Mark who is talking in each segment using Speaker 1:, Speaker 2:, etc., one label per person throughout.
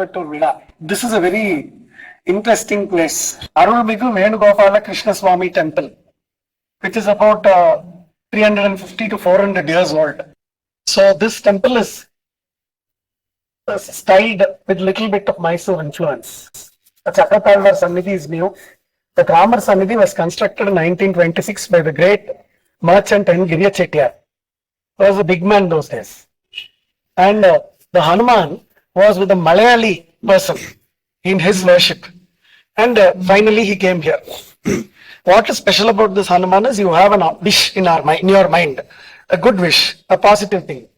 Speaker 1: Coimbatore Vizha. This is a very interesting place. Arulmigu Venugopala Krishna Swami temple, which is about 350 to 400 years old. So this temple is styled with little bit of Mysore influence. The Chakrathalvar Sannidhi is new. The Ramar Sannidhi was constructed in 1926 by the great merchant N. Giriya Chettiar. He was a big man those days. And the Hanuman was with a Malayali person in his worship. And finally he came here. What is special about this Hanuman is you have a wish in your mind, a good wish, a positive thing,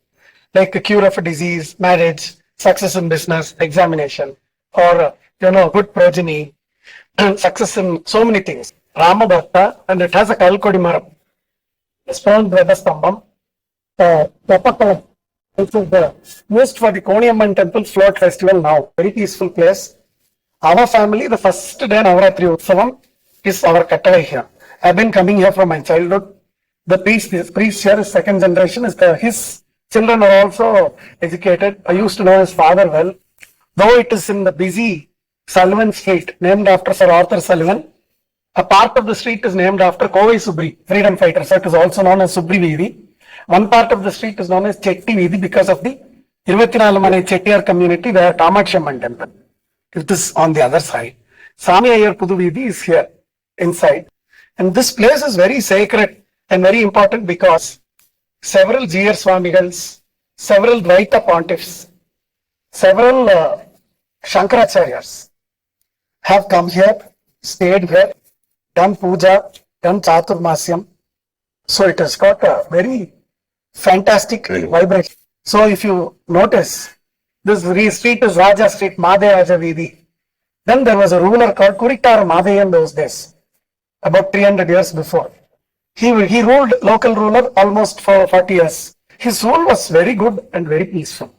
Speaker 1: like a cure of a disease, marriage, success in business, examination, or good progeny, success in so many things. Rama Bhakta, and it has a Kalkodi Maram, stone Dvedastambam, Papakalam, which is used for the Koniamman Temple Float Festival now. Very peaceful place. Our family, the first day Navaratri Utsavam is our Kadal here. I've been coming here from my childhood. The priest here is second generation. His children are also educated. I used to know his father well. Though it is in the busy Salivan street, named after Sir Arthur Salivan, a part of the street is named after Kovai Subri, freedom fighter. So it is also known as Subri Vidhi. One part of the street is known as Chetti Vidhi because of the Irvatinalamane Chettiar community, where Kamakshamman temple. It is on the other side. Sami Ayyar Pudu Vidhi is here inside. And this place is very sacred and very important because several G.R. Swamigals, several Dwita pontiffs, several Shankaracharyas have come here, stayed here, done puja, done Chaturmasyam. So it has got a very fantastic vibration. So if you notice, this street is Raja Street, Madhe Raja Vidhi. Then there was a ruler called Kuritar Madhe in those days, about 300 years before. He ruled, local ruler, almost for 40 years. His rule was very good and very peaceful.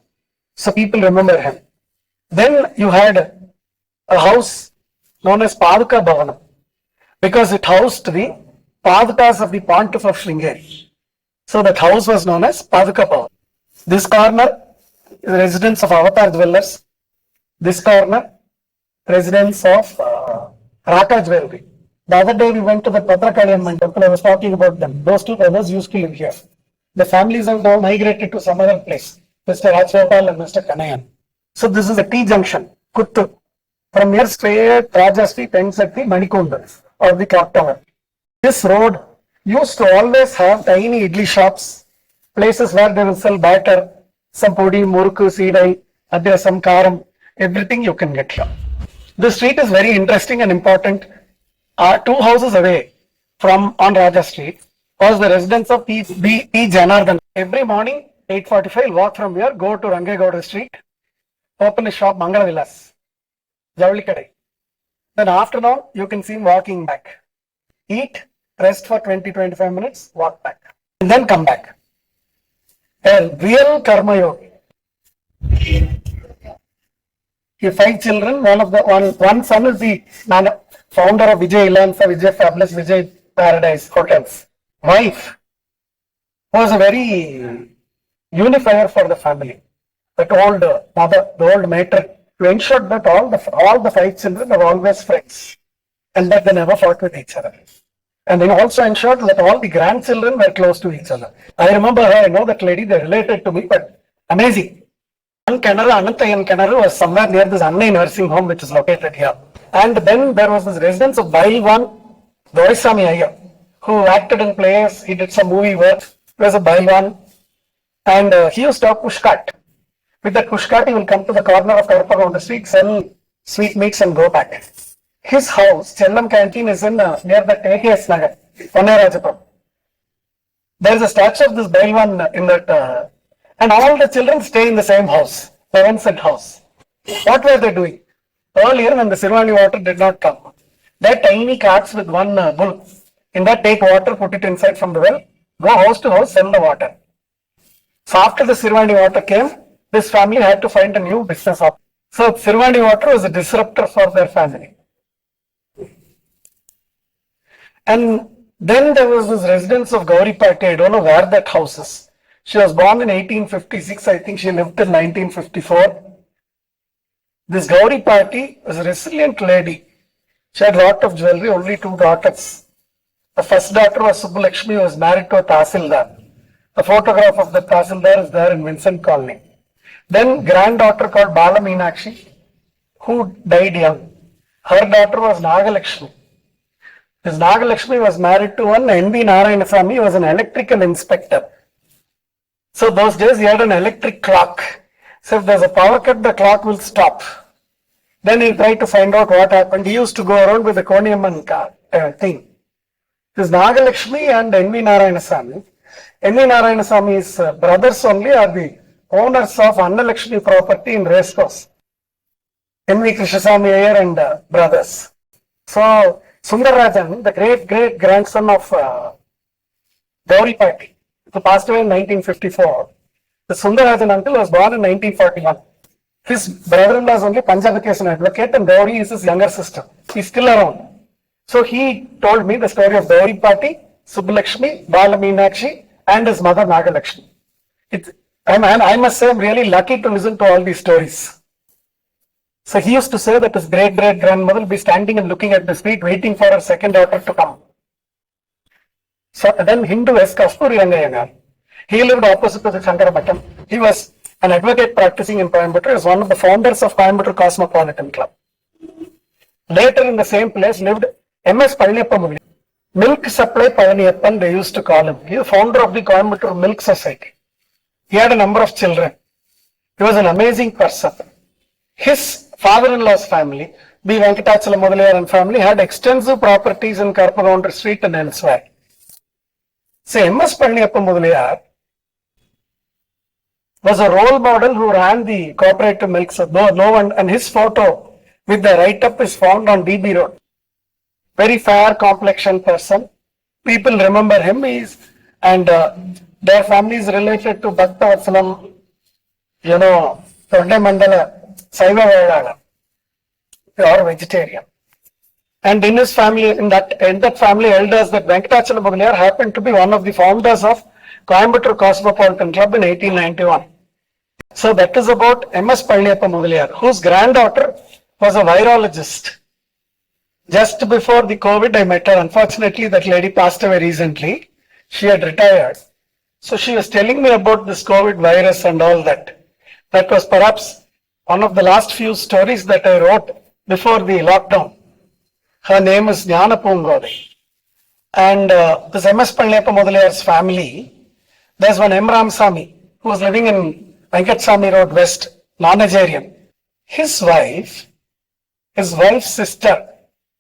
Speaker 1: So people remember him. Then you had a house known as Paduka Bhavanam, because it housed the Padukas of the Pontiff of Sringeri. So that house was known as Paduka Bhavanam. This corner is residence of Avatar dwellers. This corner, residence of Raka Jewelry. The other day we went to the Patrakaliamman temple. I was talking about them. Those two brothers used to live here. The families have now migrated to some other place, Mr. Rajgopal and Mr. Kanayan. So this is a T junction, Kuttu. From here straight, Raja Street ends at the Manikunda or the clock tower. This road used to always have tiny idli shops, places where they will sell batter, some podi, murukku, seedai, adrasam, karam, everything you can get here. This street is very interesting and important. 2 houses away from on Raja Street was the residence of P. Janardhan. Every morning, 8:45, walk from here, go to Rangegowda Street, open a shop, Mangala Vilas, Javli Kadai. Then afternoon, you can see him walking back. Eat, rest for 20-25 minutes, walk back, and then come back. A real Karma Yogi. He 5 children. One son is the founder of Vijay Ilansa, Vijay Fabulous, Vijay Paradise Hotels. Wife was a very unifier for the family. That old mother, the old mater, who ensured that all the 5 children are always friends and that they never fought with each other. And then also ensured that all the grandchildren were close to each other. I remember her, I know that lady, they related to me, but amazing. Anantayan Kenaru was somewhere near this Annai nursing home, which is located here. And then there was this residence of Bailwan Doraisamy Iyer, who acted in plays, he did some movie work. He was a Bailwan. And he used to have pushcart. With that pushcart, he will come to the corner of Karpag on the street, sell sweetmeats and go back. His house, Chellam Canteen, is in near the AKS Nagar, Ponnarajapur. There is a statue of this Bailwan in that, and all the children stay in the same house, the one-set house. What were they doing? Earlier, when the Sirvani water did not come, that tiny carts with one bull, in that take water, put it inside from the well, go house to house, sell the water. So after the Sirvani water came, this family had to find a new business option. So Sirvani water was a disruptor for their family. And then there was this residence of Gauri Pati. I don't know where that house is. She was born in 1856. I think she lived till 1954. This Gauri party was a resilient lady. She had a lot of jewelry, only two daughters. The first daughter was Subbulakshmi, who was married to a Tahsildar. The photograph of the Tahsildar is there in Vincent Colony. Then granddaughter called Bala Meenakshi, who died young. Her daughter was Nagalakshmi. This Nagalakshmi was married to one N.V. Narayanasamy, who was an electrical inspector. So those days he had an electric clock. So if there's a power cut, the clock will stop. Then he tried to find out what happened. He used to go around with the Koniyamman thing. This Nagalakshmi and N.V. Narayanasamy. N.V. Narayanaswamy's brothers only are the owners of Annalakshmi property in Racecourse. N.V. Krishnasamy Iyer and brothers. So Sundararajan, the great grandson of Gauri party, who passed away in 1954. The Sundararajan uncle was born in 1941. His brother-in-law is only Panchavacation advocate and Gauri is his younger sister. He's still around. So he told me the story of Gauri party, Subbulakshmi, Bala Meenakshi and his mother Nagalakshmi. I must say I'm really lucky to listen to all these stories. So he used to say that his great-great-grandmother will be standing and looking at the street waiting for her second daughter to come. So then Hindu S. Kasturi Rangayangar. He lived opposite to the Shankara Bhattam. He was an advocate practicing in Coimbatore. He was one of the founders of Coimbatore Cosmopolitan Club. Later in the same place lived M.S. Palniyappan. Milk Supply Palniyappan, they used to call him. He was founder of the Coimbatore Milk Society. He had a number of children. He was an amazing person. His father-in-law's family, B. Venkatachala Mudaliar and family, had extensive properties in Karpagondar Street and elsewhere. So M.S. Palniyappan Mudaliar was a role model who ran the cooperative milk. So no one, and his photo with the write-up is found on DB Road. Very fair complexion person. People remember him. Their family is related to Bhakta Vatsalam, Tonde Mandala, Saiva Vedala, or vegetarian. And in his family, in that family elders, that Venkatachala Mudaliar happened to be one of the founders of Coimbatore Cosmopolitan Club in 1891. So that is about M.S. Palniyappan Mudaliar, whose granddaughter was a virologist. Just before the COVID, I met her. Unfortunately, that lady passed away recently. She had retired. So she was telling me about this COVID virus and all that. That was perhaps one of the last few stories that I wrote before the lockdown. Her name is Jnana Poongode. And this M.S. Palniyappan Mudaliar's family, there's one M. Ramsamy who was living in Venkatsamy Road West, non-Nigerian. His wife's sister,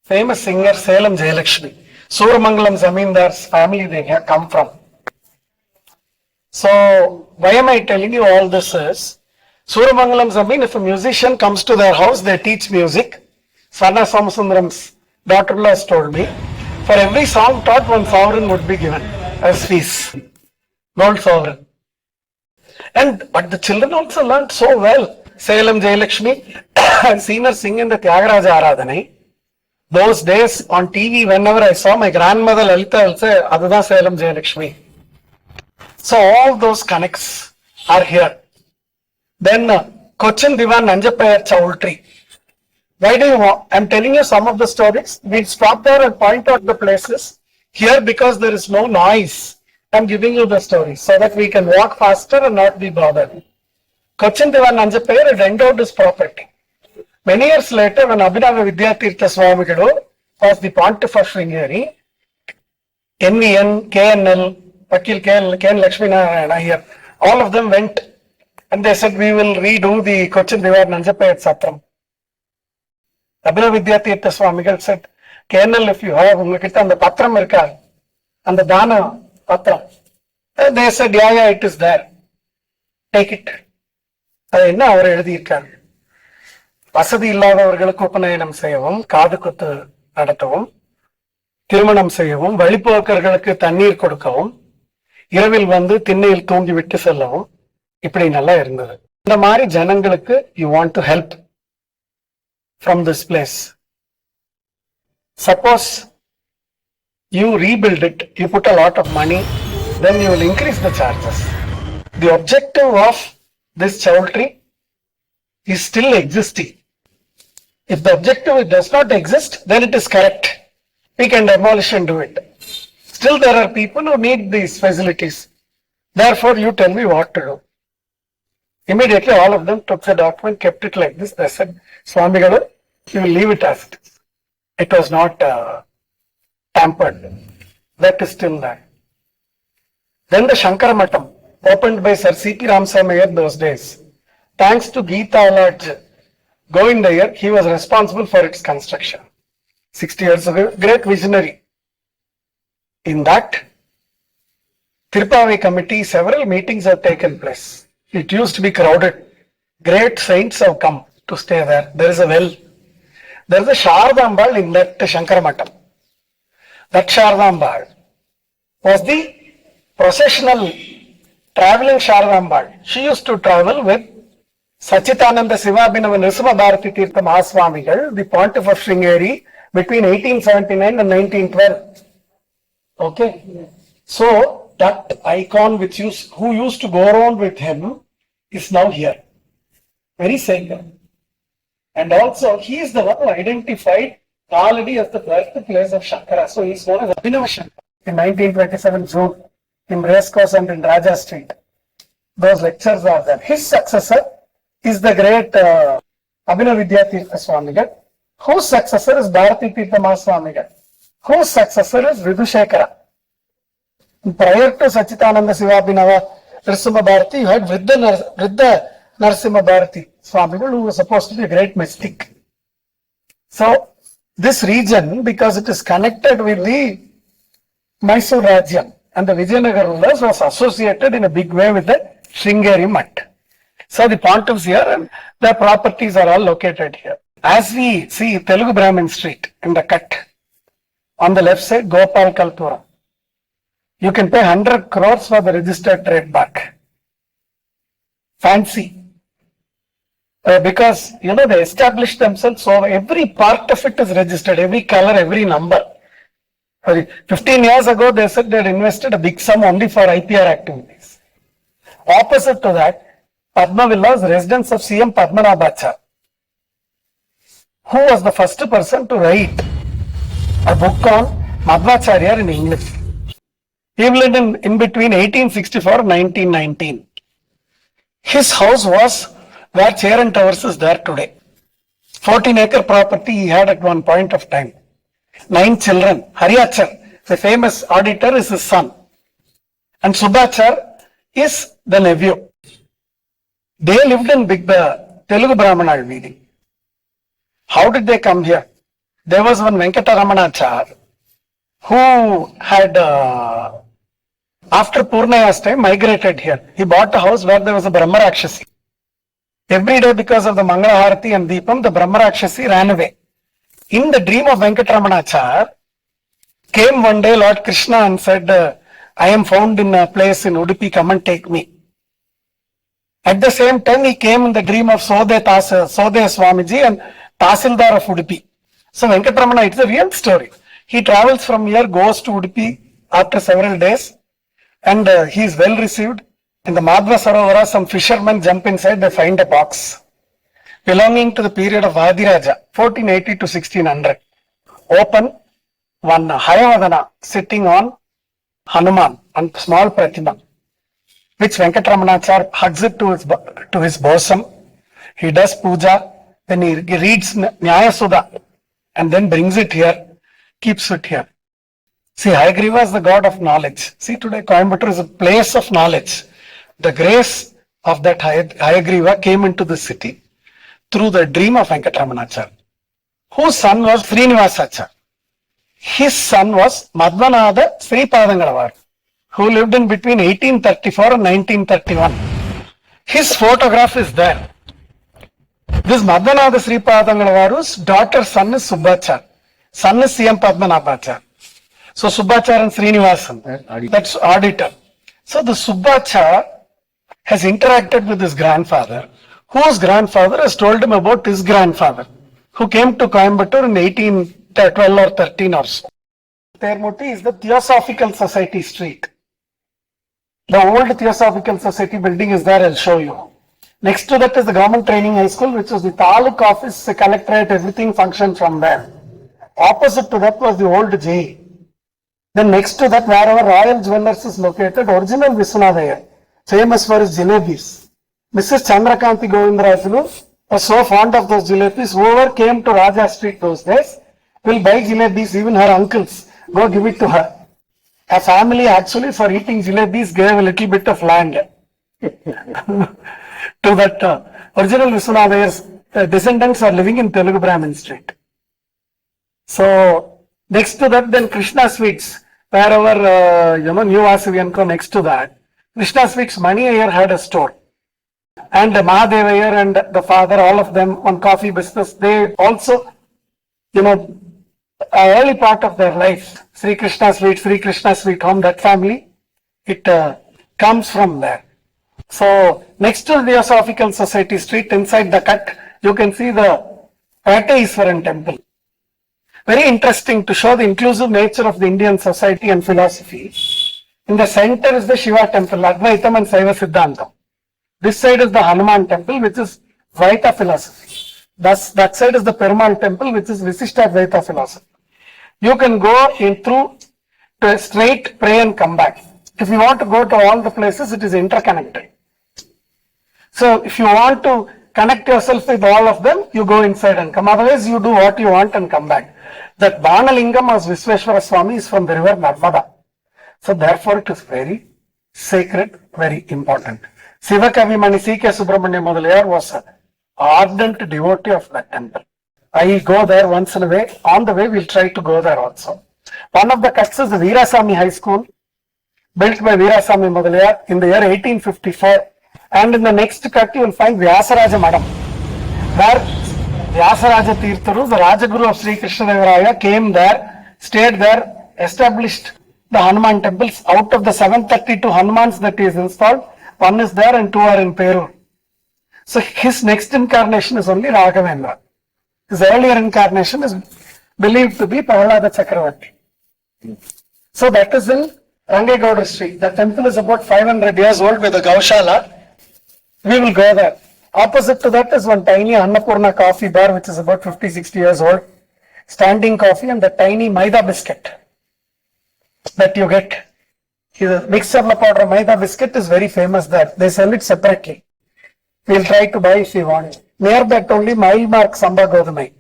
Speaker 1: famous singer Salem Jayalakshmi, Suramangalam Zamindar's family they have come from. So why am I telling you all this is, Suramangalam Zamin, if a musician comes to their house, they teach music. Swarna Somasundaram's daughter-in-law has told me, for every song taught, one sovereign would be given as fees. Gold sovereign. But the children also learned so well. Salem Jayalakshmi, I've seen her sing in the Tyagaraja Aradhanai. Those days on TV, whenever I saw my grandmother Lalita, I'll say, Adada Salem Jayalakshmi. So all those connects are here. Then Cochin Divan Nanjapayar Chowultry. Why do you want? I'm telling you some of the stories. We'll stop there and point out the places. Here, because there is no noise, I'm giving you the stories so that we can walk faster and not be bothered. Cochin Divan Nanjapayar had endowed his property. Many years later, when Abhinava Vidyatirtha Swami was the pontiff of Sringeri, NVN, KNL, Vakil KN Lakshmi Narayana here, all of them went and they said, we will redo the Cochin Divan Nanjapayar Satram. Abhinava Vidyatirtha Swami said, KNL, if you have, and the Patram irka, and the Dana Patram. And they said, yeah, it is there. Take it. என்ன அவர் எழுதியிருக்கார், வசதி இல்லாதவர்களுக்கு உபநயனம் செய்யவும், காது குத்து நடத்தவும், திருமணம் செய்யவும், வழிபோக்கர்களுக்கு தண்ணீர் கொடுக்கவும், இரவில் வந்து திண்ணையில் தூங்கி விட்டு செல்லவும், இப்படி நல்லா இருந்தது. இந்த மாதிரி ஜனங்களுக்கு you want to help from this place. Suppose you rebuild it, you put a lot of money, then you will increase the charges. The objective of this chowultry is still existing. If the objective does not exist, then it is correct. We can demolish and do it. Still, there are people who need these facilities. Therefore, you tell me what to do. Immediately, all of them took the document, kept it like this. They said, Swami Garu, you will leave it as it is. It was not tampered. That is still there. Then the Shankara Matam, opened by Sir C.P. Ramaswamy those days. Thanks to Geeta Lodge, going there, he was responsible for its construction. 60 years ago, great visionary. In that, Tirupavai committee, several meetings have taken place. It used to be crowded. Great saints have come to stay there. There is a well. There is a Shardambal in that Shankara Matam. That Shardambal was the processional traveling Shardambal. She used to travel with Sachitananda Sivabhinava Nrsimha Bharati Tirtha Mahaswamigal, the pontiff of Sringeri, between 1879 and 1912. Okay. So that icon who used to go around with him is now here. Very sacred. And also he is the one who identified Kaladi as the birthplace of Shankara. So he is known as Abhinava Shankara. In 1927 June, in Racecourse and in Raja Street. Those lectures are there. His successor is the great Abhinav Vidyatirtha Swamigal, whose successor is Bharati Tirtha Mahaswamigal, whose successor is Vidushekara. Prior to Sachitananda Sivabhinava Nrsimha Bharati, you had Vriddha Nrsimha Bharati Swamigal, who was supposed to be a great mystic. So, this region, because it is connected with the Mysore Rajyam and the Vijayanagar rulers, was associated in a big way with the Sringeri Mutt. So, the pontiffs here and their properties are all located here. As we see Telugu Brahmin Street in the cut, on the left side, Gopal Kalpura. You can pay 100 crores for the registered trademark. Fancy. Because, they established themselves, so every part of it is registered, every color, every number. 15 years ago, they said they had invested a big sum only for IPR activities. Opposite to that, Padma Villas, residence of CM Padmanabhacha, who was the first person to write a book on Madhvacharya in English. He lived in between 1864 and 1919. His house was where Chair and Towers is there today. 14-acre property he had at one point of time. 9 children. Hariachar, the famous auditor, is his son. And Subhachar is the nephew. They lived in Big Telugu Brahmana meeting. How did they come here? There was one Venkataramanachar who had, after Purnaya's time, migrated here. He bought a house where there was a Brahma Rakshasi. Every day, because of the Mangala Harati and Deepam, the Brahma Rakshasi ran away. In the dream of Venkataramanachar, came one day Lord Krishna and said, I am found in a place in Udupi, come and take me. At the same time, he came in the dream of Sode Swamiji and Tasildar of Udupi. So Venkataramana, it's a real story. He travels from here, goes to Udupi after several days, and he is well received. In the Madhva Sarovara, some fishermen jump inside, they find a box belonging to the period of Adiraja, 1480 to 1600. Open, one Hayavadana sitting on Hanuman and small Pratima, which Venkataramanachar hugs it to his bosom. He does puja, then he reads Nyaya Sudha and then brings it here, keeps it here. See, Hayagriva is the god of knowledge. See, today Coimbatore is a place of knowledge. The grace of that Hayagriva came into the city through the dream of Venkataramanachar, whose son was Srinivasachar. His son was Madhvanada Sripadangalavar, who lived in between 1834 and 1931. His photograph is there. This Madhvanada Sripadangalavar's daughter's son is Subbachar. Son is CM Padmanabhachar. So Subbachar and Srinivasan, that's auditor. So the Subbachar has interacted with his grandfather, whose grandfather has told him about his grandfather, who came to Coimbatore in 1812 or 13 or so. Termuti is the Theosophical Society Street. The old Theosophical Society building is there, I'll show you. Next to that is the government training high school, which was the taluk office, the collectorate, everything functioned from there. Opposite to that was the old jail. Then next to that, wherever Royal Jewellers is located, original Viswanatha, famous for his jalebis. Mrs. Chandrakanti Govindarajulu was so fond of those jalebis. Whoever came to Raja Street those days will buy jalebis, even her uncles. Go give it to her. A family actually for eating jalebis gave a little bit of land to that original Viswanatha's descendants are living in Telugu Brahmin Street. So next to that, then Krishna Sweets, wherever New Vasavianko next to that, Krishna Sweets, Mani Iyer had a store. And Mahadev Iyer and the father, all of them on coffee business, they also, early part of their life, Sri Krishna Sweet Home, that family, it comes from there. So next to the Theosophical Society Street, inside the cut, you can see the Pateiswaran temple. Very interesting to show the inclusive nature of the Indian society and philosophy. In the center is the Shiva temple, Advaitam and Saiva Siddhantam. This side is the Hanuman temple, which is Dwita Philosophy. Thus, that side is the Perumal temple, which is Visishta Dwita Philosophy. You can go in through to a straight, pray and come back. If you want to go to all the places, it is interconnected. So if you want to connect yourself with all of them, you go inside and come. Otherwise, you do what you want and come back. That Banalingam as Visveshwara Swami is from the river Narmada. So therefore, it is very sacred, very important. Sivakavimani C.K. Subramanya Modalayar was an ardent devotee of that temple. I go there once in a way. On the way, we'll try to go there also. One of the cuts is the Veerasamy High School, built by Veerasamy Modalayar in the year 1854. And in the next cut, you will find Vyasaraja Madam, where Vyasaraja Tirtharu, the Rajaguru of Sri Krishna Devaraya, came there, stayed there, established the Hanuman temples. Out of the 732 Hanumans that he has installed, one is there and two are in Perur. So his next incarnation is only Raghavendra. His earlier incarnation is believed to be Prahlada Chakravarti. So that is in Rangegowda Street. The temple is about 500 years old with a Gaushala. We will go there. Opposite to that is one tiny Annapurna coffee bar, which is about 50-60 years old. Standing coffee and the tiny Maida biscuit that you get. The mixed powder Maida biscuit is very famous there. They sell it separately. We will try to buy if you want. Near that only Mailmark Samba Godumai.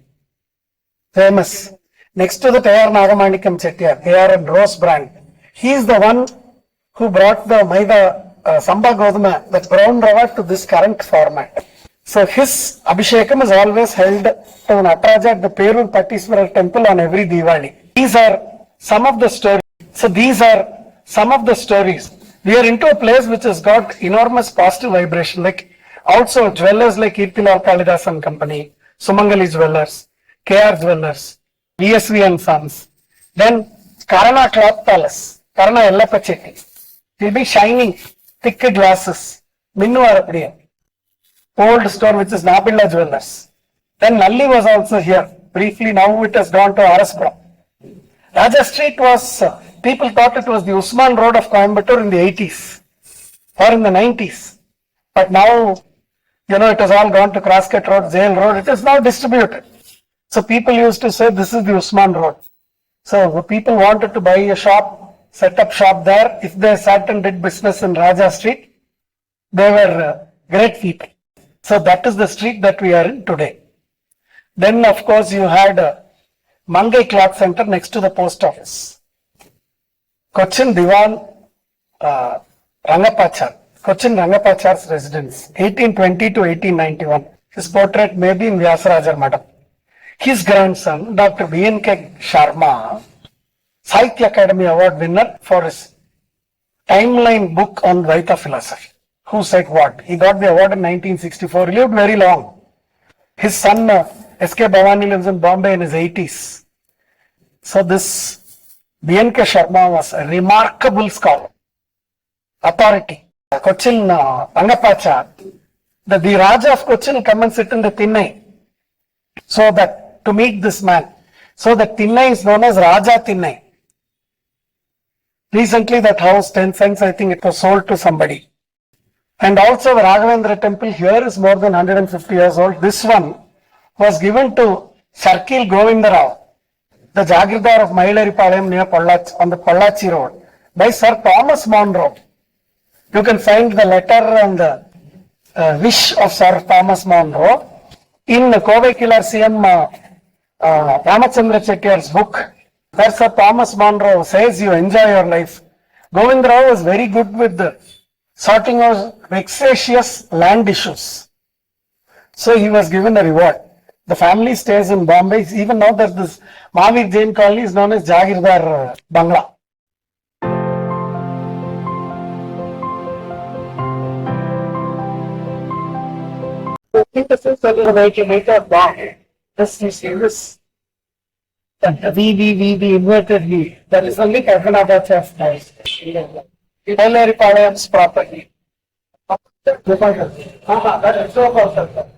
Speaker 1: Famous. Next to the A.R. Nagamanikam Chettiar, A.R. and Rose brand. He is the one who brought the Maida Samba Goduma, the brown rava, to this current format. So his Abhishekam is always held to Nataraja at the Perur Pattiswarar temple on every Diwali. These are some of the stories. So these are some of the stories. We are into a place which has got enormous positive vibration. Like also jewelers like Kirtilal Kalidas and Company, Sumangali Jewelers, KR Jewelers, VSV and Sons. Then Karana Cloth Palace, Karana Yellappa Chetty. It will be shining. Thick glasses, Minnu Arapadiya, old store which is Nabilla Jewelers. Then Nalli was also here. Briefly, now it has gone to Araspuram. Raja Street was, people thought it was the Usman Road of Coimbatore in the 80s or in the 90s. But now, it has all gone to Crosscut Road, Jail Road. It is now distributed. So people used to say this is the Usman Road. So people wanted to buy a shop, set up shop there. If they sat and did business in Raja Street, they were great people. So that is the street that we are in today. Then of course you had Mangai Cloth Center next to the post office. Cochin Diwan Rangapachar, Cochin Rangapachar's residence, 1820 to 1891. His portrait may be in Vyasaraja Madam. His grandson, Dr. B.N.K. Sharma, Sahitya Academy Award winner for his timeline book on Dwita Philosophy. Who said what? He got the award in 1964. He lived very long. His son, S.K. Bhavani, lives in Bombay in his 80s. So this B.N.K. Sharma was a remarkable scholar, authority. Cochin Rangapachar, the Raja of Cochin will come and sit in the Thinnai. So that, to meet this man. So the Thinnai is known as Raja Thinnai. Recently that house, 10 cents, I think it was sold to somebody. And also the Raghavendra temple here is more than 150 years old. This one was given to Sarkil Govindarao, the Jagirdar of Mailaripalayam near Pollachi, on the Pollachi road, by Sir Thomas Monro. You can find the letter and the wish of Sir Thomas Monro in the Kovai Killer CM Ramachandra Chettiar's book, where Sir Thomas Monro says you enjoy your life. Govindarao was very good with the sorting out vexatious land issues. So he was given a reward. The family stays in Bombay. Even now there's this Mahavir Jain colony is known as Jagirdar Bangla. I think this is a little way to make a bomb. This you see this. The inverted V. That is only Karnataka chef nice. Palayam's property. That is so perfect.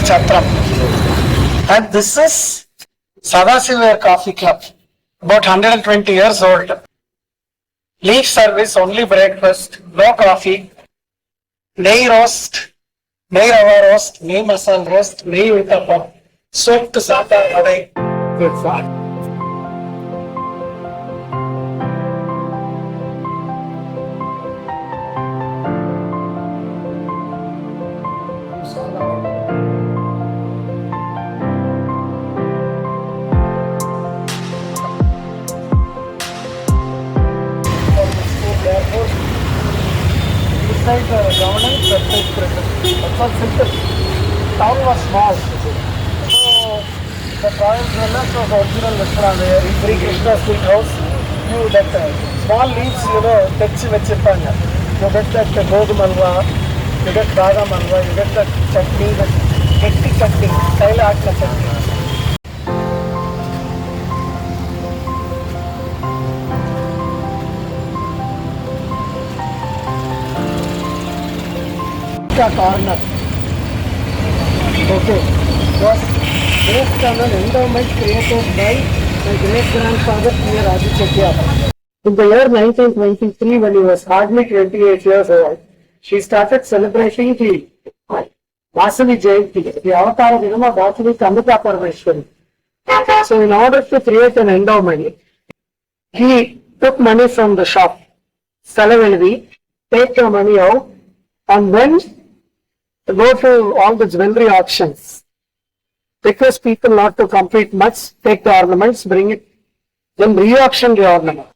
Speaker 1: Chatram. And this is Sadasivar Coffee Club, about 120 years old. Leaf service, only breakfast, no coffee, nahi roast, nahi rava roast, nahi masala roast, nahi uttapam, soaked sata vadai. Good fun. Inside the governance, outside presence. That's all simple. Town was small. So the Royal Dwellers was original restaurant there. In Sri Krishna Street House, you that small leaves, touch vechirpanga. You get that Godum halwa, you get Badam halwa, you get that chutney, that getty chutney, style art chutney. Corner. Okay. Was based on an endowment created by my great grandfather P. Raju Chettiar. In the year 1923, when he was hardly 28 years old, she started celebrating the Vasavi Jayanti, the avatar Dinama Vasavi Kandika Parameshwari. So in order to create an endowment, he took money from the shop, Salivan, take the money out, and then go to all the jewelry auctions. Request people not to compete much, take the ornaments, bring it, then re-auction the ornament.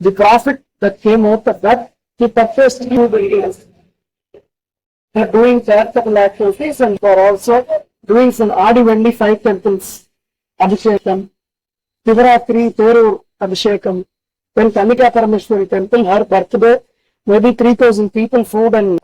Speaker 1: The profit that came out of that, he purchased new buildings. They are doing charitable activities and for also doing some Adivendi 5 temples, Abhishekam, Shivaratri, Teru Abhishekam, then Kanika Parameshwari temple, her birthday, maybe 3,000 people, food and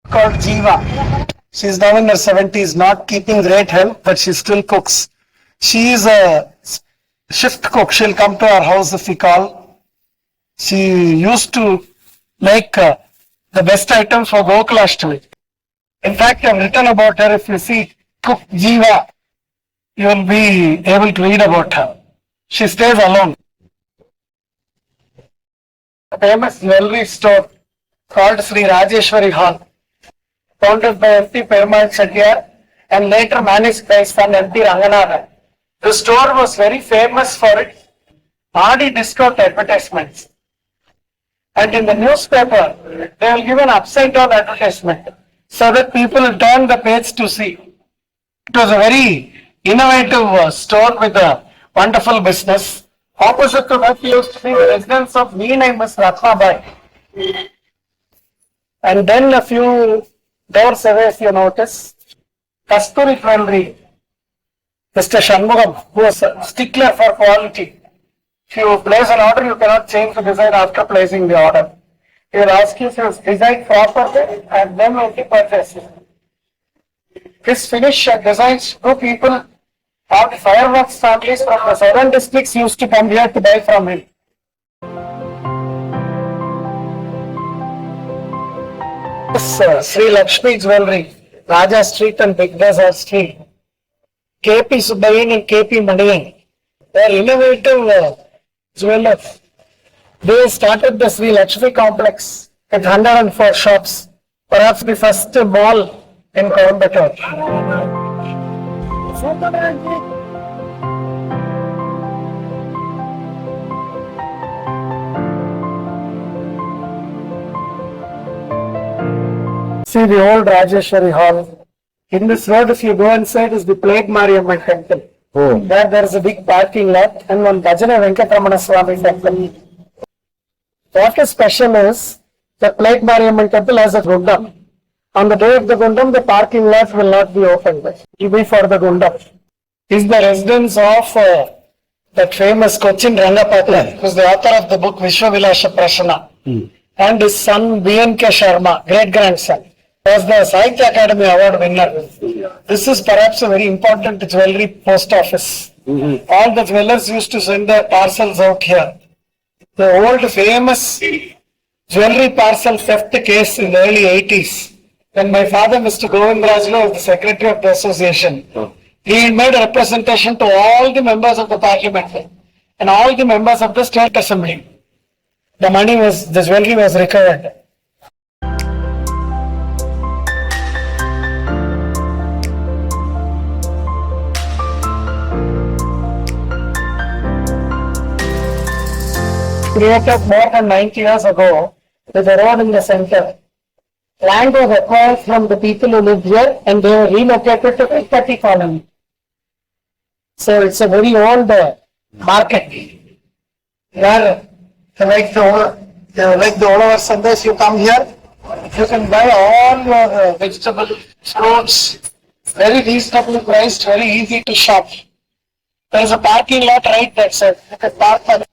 Speaker 1: called Jiva. She's now in her 70s, not keeping great health, but she still cooks. She is a shift cook. She'll come to our house if we call. She used to make the best items for Gokulashtami. In fact, I've written about her. If you see Cook Jiva, you will be able to read about her. She stays alone. A famous jewelry store called Sri Rajeshwari Hall, founded by M.P. Perumal Chettiar and later managed by his son M.P. Ranganathan. The store was very famous for its hardy discount advertisements. And in the newspaper, they will give an upside down advertisement so that people will turn the page to see. It was a very innovative store with a wonderful business. Opposite to that, you used to see the residence of Neenaimus Ratnabai. And then a few doors away, if you notice, Kasturi Jewelry, Mr. Shanmugam, who was a stickler for quality. If you place an order, you cannot change the design after placing the order. He will ask you if it's designed properly and then only purchase it. His finish and designs, two people, all the fireworks families from the southern districts used to come here to buy from him. This Sri Lakshmi Jewelry, Raja Street and Big Bazaar Street. KP Subbayan and KP Maniyan. They are innovative jewelers. They started the Sri Lakshmi complex with 104 shops, perhaps the first mall in Coimbatore. See the old Rajeshwari Hall. In this road, if you go inside, is the Plague Mariamman temple. There is a big parking lot and one Bhajana Venkatramana Swami temple. What is special is the Plague Mariamman temple has a gundam. On the day of the gundam, the parking lot will not be opened. It will be for the gundam. Is the residence of that famous Cochin Rangapatla, who is the author of the book Vishwavilasha Prashana, and his son B.N.K. Sharma, great-grandson, was the Sahitya Academy Award winner. This is perhaps a very important jewelry post office. All the jewelers used to send their parcels out here. The old famous jewelry parcel theft case in the early 80s, when my father, Mr. Govindrajulu, was the secretary of the association. He made a representation to all the members of the parliament and all the members of the state assembly. The jewelry was recovered. Created more than 90 years ago with a road in the center. Land was acquired from the people who lived here and they were relocated to Ekati colony. So it's a very old market where like the Olavar Sundays you come here, you can buy all your vegetables, fruits, very reasonably priced, very easy to shop. There is a parking lot right there, sir. You can park for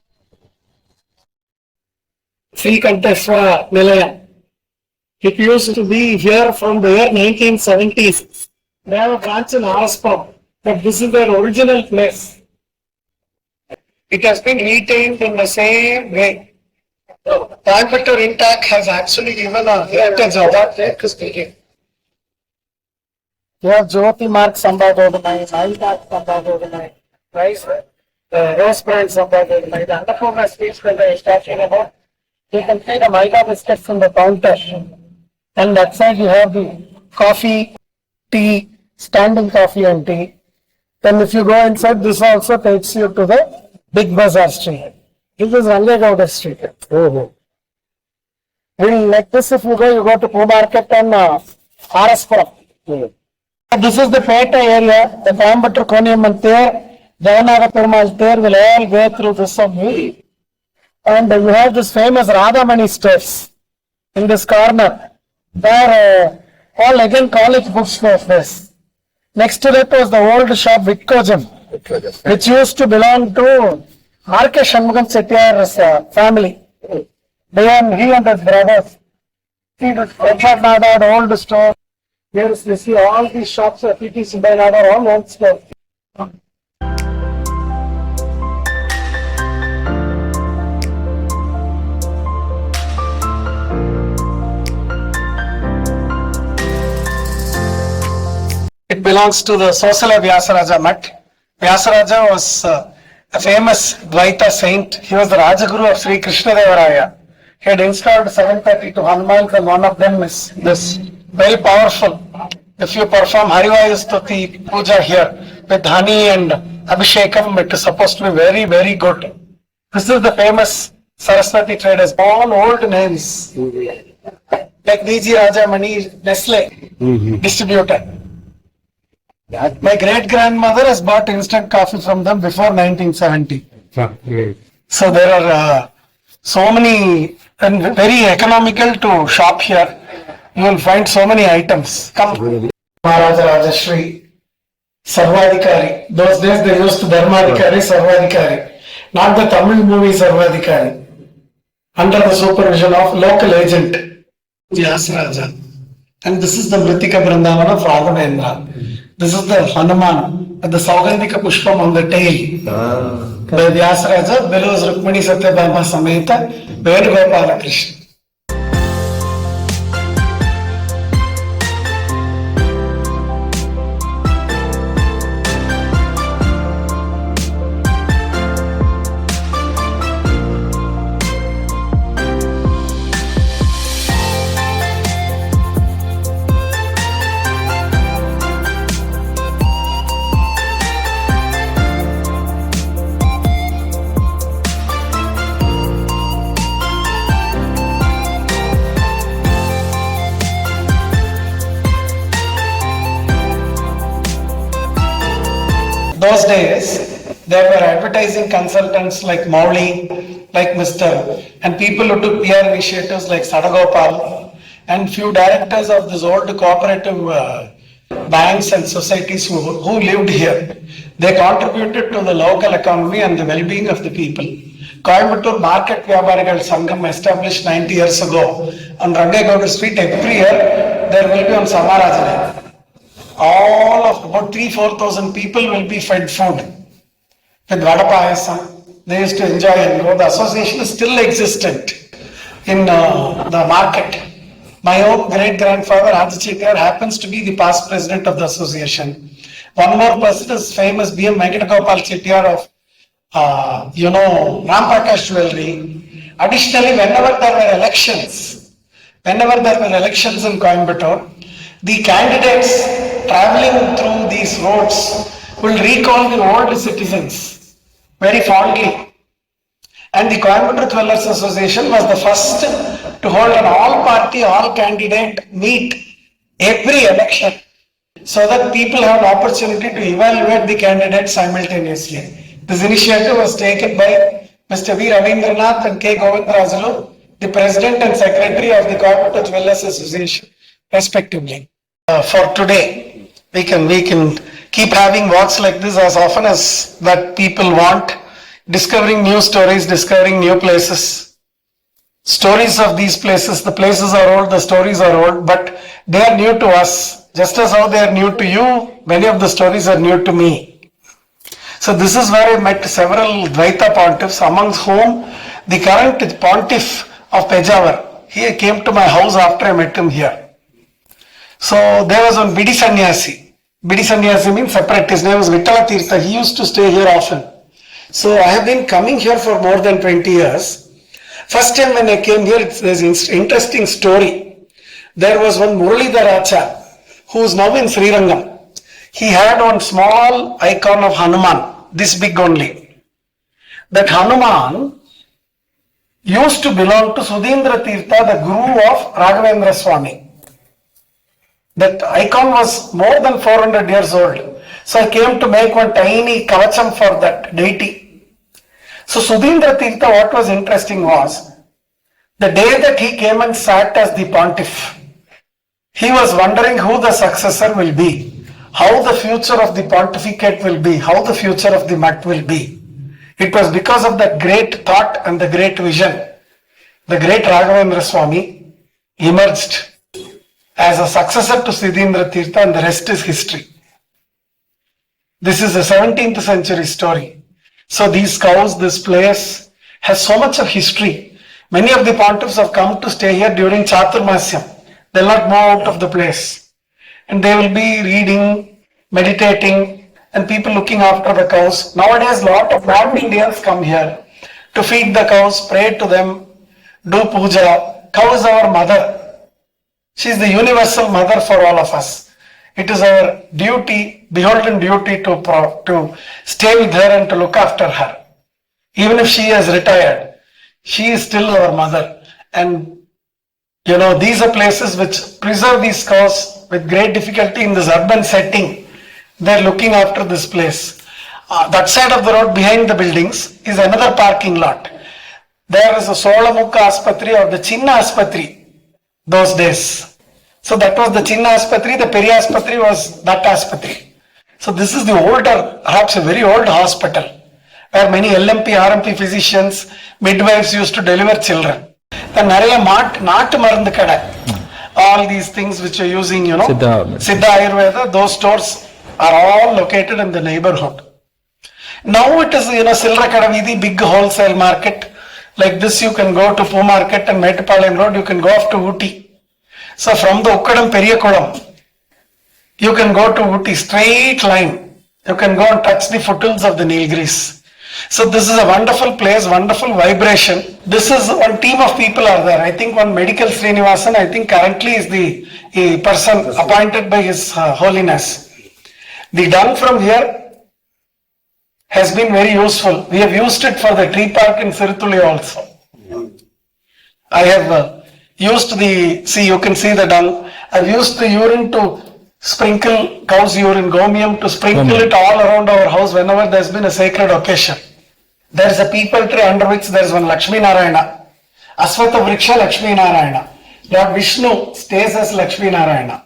Speaker 1: Sri Kanteswara Nilaya. It used to be here from the year 1970s. They have a branch in Racecourse, but this is their original place. It has been retained in the same way. Coimbatore Intact has actually given a heritage award there to speaking. You have Jyoti Mark Sambhagodamai, Nile Mark Sambhagodamai, Rice, Rose Brand Sambhagodamai, the Annapurna speech that I was talking about. You can see the Maida biscuits from the counter. And that side you have the coffee, tea, standing coffee and tea. Then if you go inside, this also takes you to the Big Bazaar Street. This is Rangegowda Street. Like this, if you go to Poo Market and Racecourse. This is the Peta area, the Coimbatore Koniamman There, Javanaga Perumal There will all go through this only. And you have this famous Radhamani stores in this corner. There all again college bookstores this. Next to that was the old shop Vitkojam, which used to belong to R.K. Shanmugam Chettiar's family. He and his brothers. See this Nadad old store. Here is you see all these shops of P.T. Subbanada all one store. It belongs to the Sosala Vyasaraja Mutt. Vyasaraja was a famous Dwita saint. He was the Rajaguru of Sri Krishna Devaraya. He had installed 732 Hanumans and one of them is this, very powerful. If you perform Harivayu Stuti Puja here with honey and Abhishekam, it is supposed to be very, very good. This is the famous Saraswati traders, all old names. Like VG Rajamani, Nestle distributor. My great-grandmother has bought instant coffee from them before 1970. So there are so many and very economical to shop here. You will find so many items. Come, Maharaja Rajashri, Sarvadikari. Those days they used to Dharmadikari, Sarvadikari. Not the Tamil movie Sarvadikari. Under the supervision of local agent, Vyasraja. And this is the Mritika Vrindavana of Raghavendra. This is the Hanuman, the Saugandhika Pushpam on the tail. The Vyasraja, below is Rukmani Satyabhama Sameta, Venugopala Krishna. Those days, there were advertising consultants like Mauli, like Mr. and people who took PR initiatives like Sadagopal and few directors of these old cooperative banks and societies who lived here. They contributed to the local economy and the well-being of the people. Coimbatore Market Vyaparigal Sangam established 90 years ago on Rangegowda Street. Every year there will be on Samarajana. All of about 3,000-4,000 people will be fed food with vada payasam. They used to enjoy and go. The association is still existent in the market. My own great-grandfather Haji Chettiar happens to be the past president of the association. One more person is famous B.M. Venkatagopal Chettiar of Ramprakash Jewelry. Additionally, whenever there were elections in Coimbatore, the candidates traveling through these roads will recall the old citizens very fondly. And the Coimbatore Dwellers Association was the first to hold an all-party, all-candidate meet every election so that people have an opportunity to evaluate the candidates simultaneously. This initiative was taken by Mr. V. Ravindranath and K. Govindarajalu, the President and Secretary of the Coimbatore Dwellers Association, respectively. For today, we can keep having walks like this as often as that people want, discovering new stories, discovering new places. Stories of these places, the places are old, the stories are old, but they are new to us. Just as how they are new to you, many of the stories are new to me. So this is where I met several Dwita pontiffs, amongst whom the current pontiff of Pejawar. He came to my house after I met him here. So there was one Bidi Sannyasi. Bidi Sannyasi means separate. His name was Vittala Tirtha. He used to stay here often. So I have been coming here for more than 20 years. First time when I came here, there's an interesting story. There was one Muralidhar Acha, who is now in Srirangam. He had one small icon of Hanuman, this big only. That Hanuman used to belong to Sudhindra Tirtha, the guru of Raghavendra Swami. That icon was more than 400 years old. So I came to make one tiny kavacham for that deity. So Sudhindra Tirtha, what was interesting was, the day that he came and sat as the pontiff, he was wondering who the successor will be, how the future of the pontificate will be, how the future of the mutt will be. It was because of that great thought and the great vision, the great Raghavendra Swami emerged as a successor to Sudhindra Tirtha, and the rest is history. This is a 17th century story. So these cows, this place has so much of history. Many of the pontiffs have come to stay here during Chaturmasyam. They will not move out of the place. And they will be reading, meditating, and people looking after the cows. Nowadays, a lot of non-Indians come here to feed the cows, pray to them, do puja. Cow is our mother. She is the universal mother for all of us. It is our duty, beholden duty to stay with her and to look after her. Even if she has retired, she is still our mother. And these are places which preserve these cows with great difficulty in this urban setting. They are looking after this place. That side of the road behind the buildings is another parking lot. There is a Solamukha Aspatri or the Chinna Aspatri those days. So that was the Chinna Aspatri, the Peri Aspatri was that Aspatri. So this is the older, perhaps a very old hospital, where many LMP, RMP physicians, midwives used to deliver children. The Naraya Naatu Marundu Kada, all these things which are using, Siddha Ayurveda, those stores are all located in the neighborhood. Now it is, Silra Kadavidi, big wholesale market. Like this, you can go to Poo Market and Metupalayam Road, you can go off to Ooty. So from the Ukkadam Periyakulam, you can go to Ooty, straight line. You can go and touch the foothills of the Nilgiris. So this is a wonderful place, wonderful vibration. This is one team of people are there. I think one medical Srinivasan, I think currently is the person appointed by His Holiness. The dung from here has been very useful. We have used it for the tree park in Sirthuli also. I have used you can see the dung. I've used the urine to sprinkle cow's urine, gomium, to sprinkle it all around our house whenever there's been a sacred occasion. There is a peepal tree under which there is one Lakshmi Narayana. Aswatha Vriksha Lakshmi Narayana. Lord Vishnu stays as Lakshmi Narayana.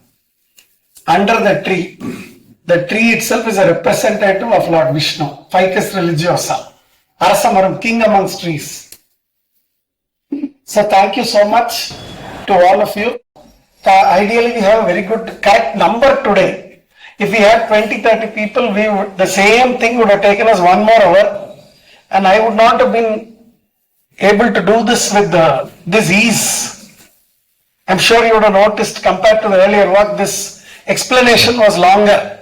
Speaker 1: Under the tree itself is a representative of Lord Vishnu, Ficus religiosa, Arasamaram, king amongst trees. So thank you so much to all of you. Ideally we have a very good correct number today. If we had 20-30 people, the same thing would have taken us 1 more hour, and I would not have been able to do this with this ease. I'm sure you would have noticed compared to the earlier work, this explanation was longer.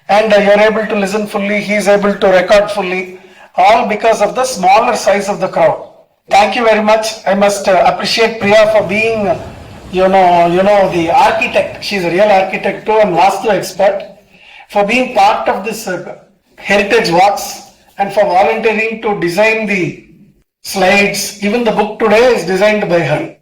Speaker 1: And you're able to listen fully, he is able to record fully, all because of the smaller size of the crowd. Thank you very much. I must appreciate Priya for being, the architect. She's a real architect too and Vastu expert. For being part of this heritage walks and for volunteering to design the slides. Even the book today is designed by her.